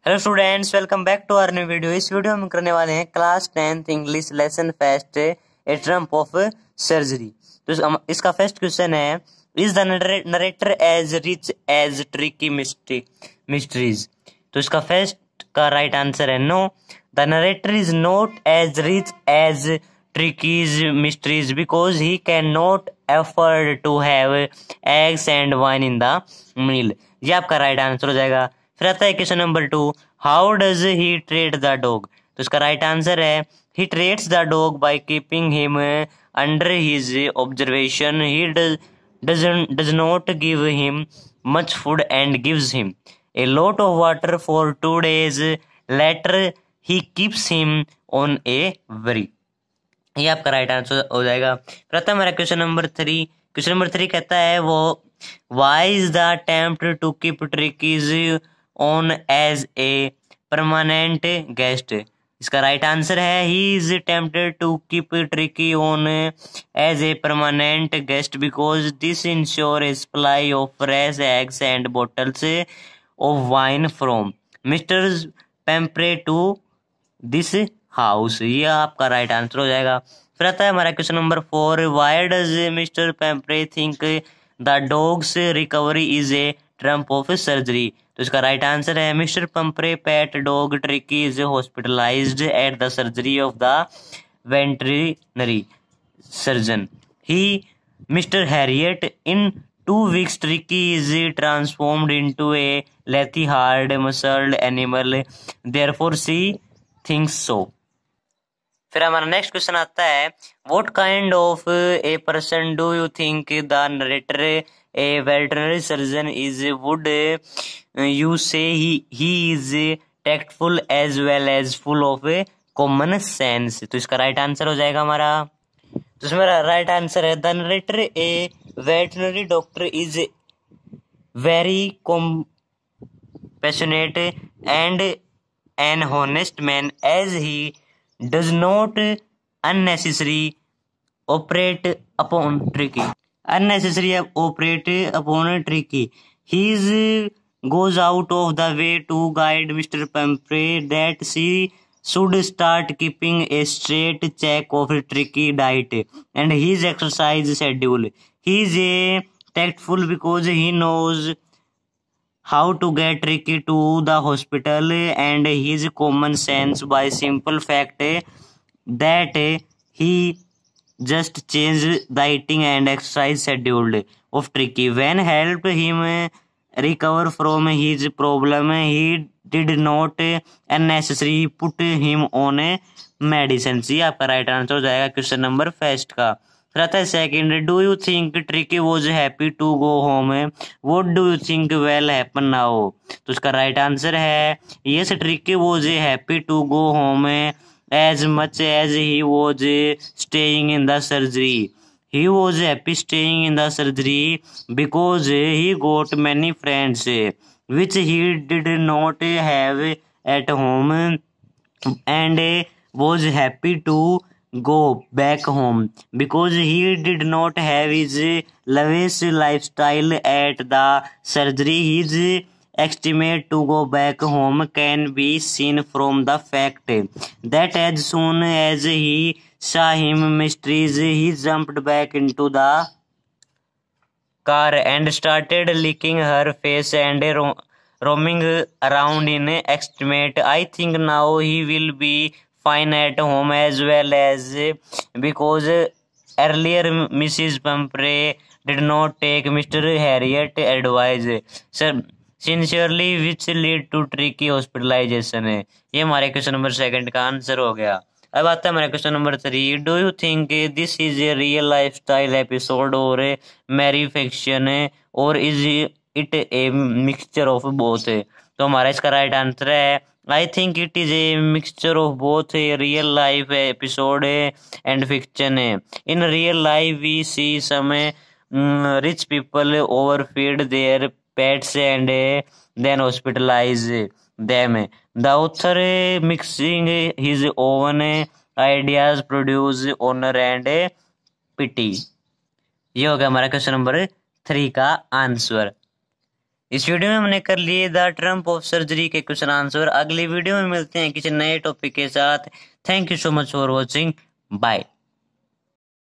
Hello students, welcome back to our new video. इस video में हम करने वाले हैं class 10th English lesson first a triumph of surgery. तो इसका फर्स्ट क्वेश्चन है, is the narrator as rich as Tricki mistress. तो इसका फर्स्ट का राइट आंसर है no, the narrator is not as rich as Tricki's mistress because he can not afford to have eggs and wine in the meal. ये आपका right answer हो जाएगा। फिर आता है question number 2, how does he treat the dog. तो इसका right answer है, he treats the dog by keeping him under his observation. He does not give him much food and gives him a lot of water for 2 days later he keeps him on a worry. ये आपका right answer हो जाएगा। फिर आता है हमारा question number 3। Question number 3 कहता है, वो why is the attempt to keep Tricky's on as a permanent guest. इसका राइट आंसर है, he is tempted to keep Tricky on as a permanent guest because this ensure a supply of fresh eggs and bottles of wine from Mr Pumphrey to this house. ये आपका right answer हो जाएगा। फिर आता है हमारा question number 4, why does Mr Pumphrey think the dog's recovery is a triumph of surgery. तो इसका राइट आंसर है, Mr Pumphrey pet dog Tricky is hospitalised at the surgery of the veterinary surgeon. He Mr Herriot in 2 weeks Tricky is transformed into a lethy hard muscled animal, therefore she thinks so। फिर हमारा next question आता है, what kind of a person do you think the narrator a veterinary surgeon is, would you say he is tactful as well as full of common sense. तो इसका right answer हो जाएगा हमारा, तो इसमें right answer है, the narrator a veterinary doctor is very compassionate and an honest man as he does not unnecessarily operate upon tricky he goes out of the way to guide Mr. Pumphrey that she should start keeping a straight check of Tricky diet and his exercise schedule. He is a tactful because he knows how to get Tricky to the hospital, and his common sense by simple fact that he just changed the eating and exercise schedule of Tricky. When helped him recover from his problem, he did not unnecessarily put him on medicine। ये आपका right answer हो जाएगा question number first का। फिर आता है second, do you think Tricki was happy to go home, what do you think will happen now. तो इसका राइट आंसर है, yes Tricki was happy to go home as much as he was staying in the surgery. He was happy staying in the surgery because he got many friends which he did not have at home, and was happy to go back home because he did not have his lavish lifestyle at the surgery. His estimate to go back home can be seen from the fact that as soon as he saw him mysteries, he jumped back into the car and started licking her face and roaming around in estimate. I think now he will be fine at home as well as because earlier Mrs. Pumphrey did not take Mr. Harriet advice sincerely which lead to tricky hospitalization है। ये हमारे question number second का answer हो गया। अब आता है हमारे question number 3, do you think this is a real life style episode or a mere fiction or is it a mixture of both. तो हमारा इसका राइट आंसर है, I think it is a mixture of both a real life episode and fiction. In real life we see some rich people overfeed their pets and then hospitalize them. The author mixing his own ideas produce honor and pity। ये हो गया हमारा question number 3 का answer. इस video में हमने कर लिए द ट्रम्प ऑफ सर्जरी के क्वेश्चन आंसर। अगली वीडियो में मिलते हैं किसी नए टॉपिक के साथ। Thank you so much for watching. Bye.